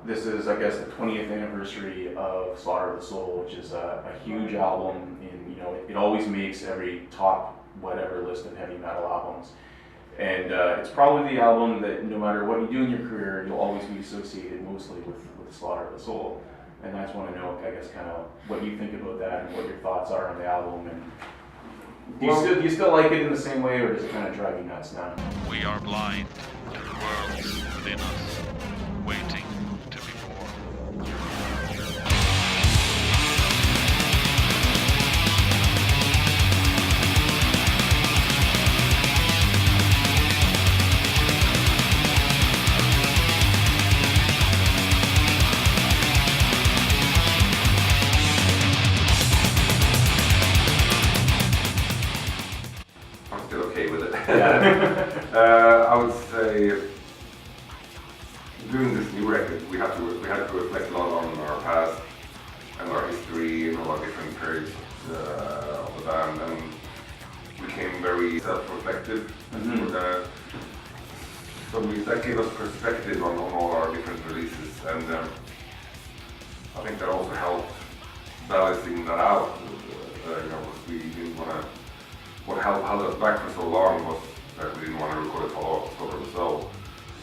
this is, I guess, the 20th anniversary of Slaughter of the Soul, which is a huge album. It always makes every top whatever list of heavy metal albums. And it's probably the album that no matter what you do in your career, you'll always be associated mostly with Slaughter of the Soul. And I just want to know, I guess, kind of what you think about that and what your thoughts are on the album. And do you still like it in the same way, or does it kind of drive you nuts now? We are blind to the worlds within us, waiting to be born. I'm still okay with it. Yeah. I would say doing this new record, we had to reflect a lot on our past and our history and all our different periods of the band, and we became very self-reflective. So that gave us perspective on all our different releases, and I think that also helped balancing that out. We didn't want to. What held us back for so long was that we didn't want to record a follow-up Slaughter of the Soul.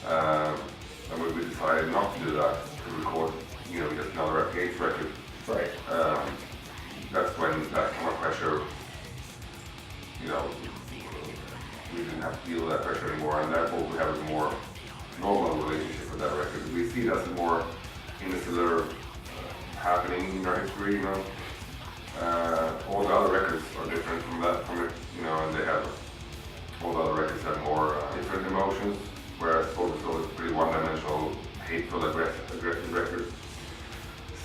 And we decided not to do that, to record, just another Earache record. Right. That's when that kind of pressure, we didn't have to deal with that pressure anymore, and therefore we have a more normal relationship with that record. We see it as a more insular happening in our history, all the other records are different from it, and they have, all the other records have more different emotions, whereas Slaughter of the Soul is pretty one-dimensional, hateful, aggressive record.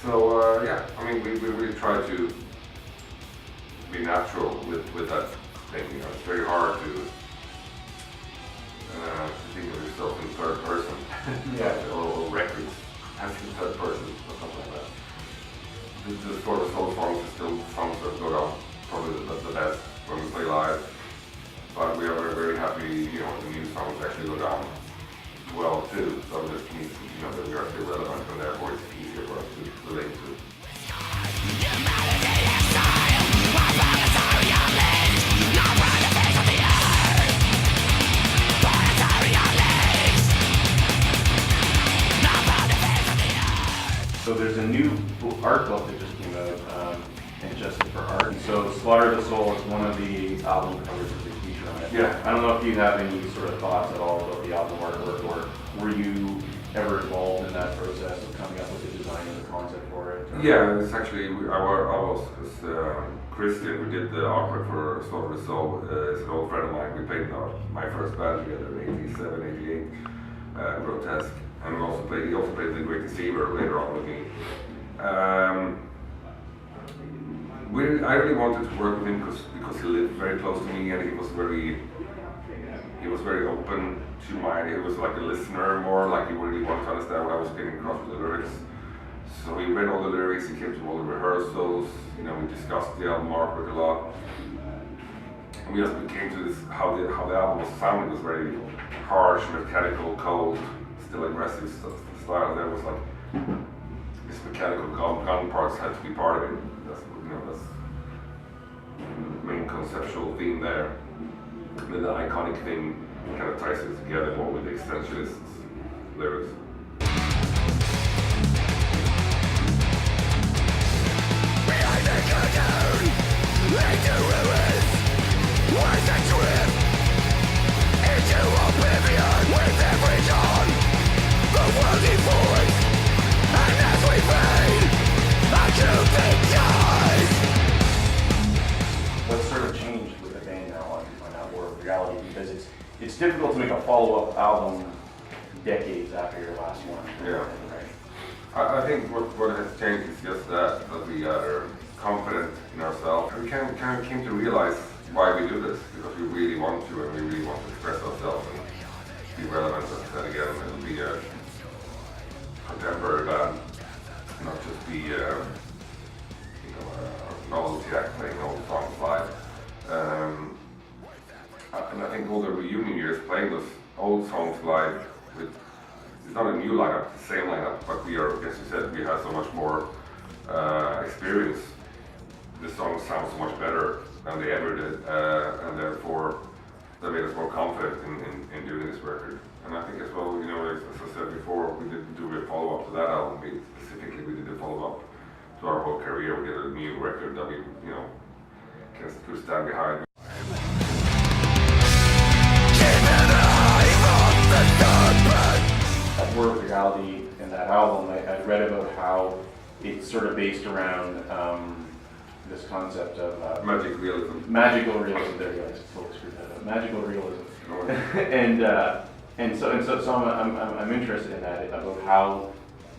So we really try to be natural with that thing. It's very hard to think of yourself in third person, or records as in third person or something like that. The Slaughter of the Soul songs are still songs that go down probably the best when we play live, but we are very, very happy, the new songs actually go down well too, so this means, that we are still relevant, and therefore it's easier for us to relate to. So there's a new art book that just came out, and Justice for Art. And so Slaughter of the Soul is one of the album covers that they feature on it. Yeah. I don't know if you have any sort of thoughts at all about the album artwork, or were you ever involved in that process of coming up with the design and the concept for it? Yeah, it's actually, Christian, who did the artwork for Slaughter of the Soul, is an old friend of mine. We played my first band together in 87, 88, Grotesque. And he also played the Great Deceiver later on with me. I really wanted to work with him because he lived very close to me, and he was very open to he was like a listener more, like he really wanted to understand what I was getting across with the lyrics. So he read all the lyrics, he came to all the rehearsals, we discussed the album artwork a lot. And we just came to this, how the album was sounding was very harsh, mechanical, cold, still aggressive style. There was like this mechanical gun parts had to be part of it. That's the main conceptual theme there. And then the iconic thing kind of ties it together more with the Existentialists' lyrics. Behind the curtain, into ruins, where's the trip? Into oblivion with every dawn. The world evolves, and as we fade, acute thing dies. What sort of changed with the band now on Outward Reality? Because it's difficult to make a follow-up album decades after your last one. Yeah. Right? I think what has changed is just that we are confident in ourselves. We kind of came to realize why we do this, because we really want to, and we really want to express ourselves and be relevant, as I said again, and be a contemporary band, not just be a novelty act playing old songs live. And I think all the reunion years playing those old songs live, it's not a new lineup, the same lineup, but we are, as you said, we have so much more experience. The songs sound so much better than they ever did, and therefore that made us more confident in doing this record. And I think as well, you know, as I said before, we didn't do a follow-up to that album. We did a follow-up to our whole career. We did a new record that we, you know, could stand behind. That word reality in that album, I read about how it's sort of based around this concept of Magic realism. magical realism. There you go. I totally screwed that up. Magical realism. and so I'm interested in that, about how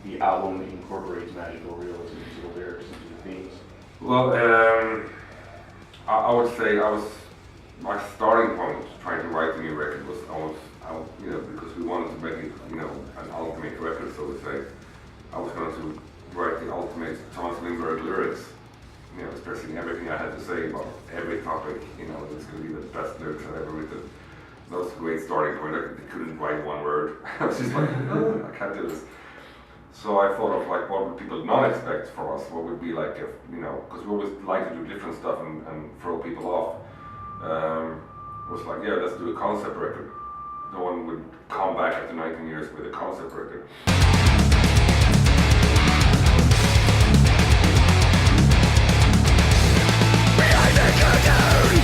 the album incorporates magical realism into the lyrics, into the themes. Well, I would say my starting point trying to write the new record was you know, because we wanted to make it, you know, an ultimate record, so to say. I was going to write the ultimate Tomas Lindberg lyrics, you know, expressing everything I had to say about every topic, you know, it's going to be the best lyrics I've ever written. That was a great starting point. I couldn't write one word. I was just like, oh, I can't do this. So I thought of like, what would people not expect from us? What would be like, if, you know, because we always like to do different stuff and throw people off. It was like, yeah, let's do a concept record. No one would come back after 19 years with a concept record. Behind the curtain,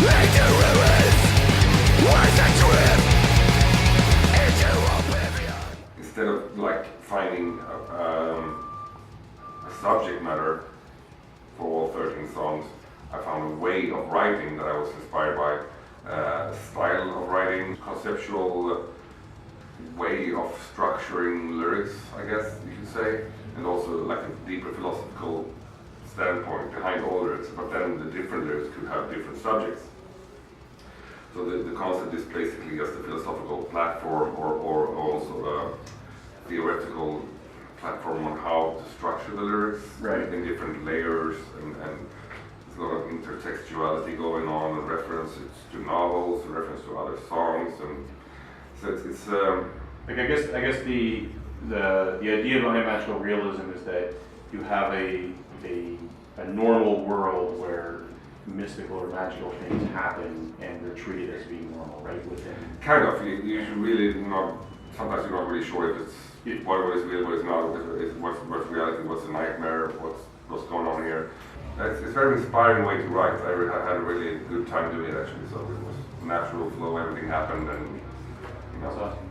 into ruins, where's the trip? Into oblivion. Instead of like finding a subject matter for all 13 songs, I found a way of writing that I was inspired by, a style of writing, conceptual way of structuring lyrics, I guess you could say, and also like a deeper philosophical standpoint behind all lyrics, but then the different lyrics could have different subjects. So the concept is basically just a philosophical platform or also a theoretical platform on how to structure the lyrics, right, in different layers, and there's a lot of intertextuality going on, and references to novels, and reference to other songs, and so it's like I guess the idea behind magical realism is that you have a normal world where mystical or magical things happen and they're treated as being normal, right? Within kind of you should really not. Sometimes you're not really sure if it's what is real, what is not, what's reality, what's a nightmare, what's going on here. It's a very inspiring way to write. I had a really good time doing it actually, so it was natural flow, everything happened, and you know. That's awesome.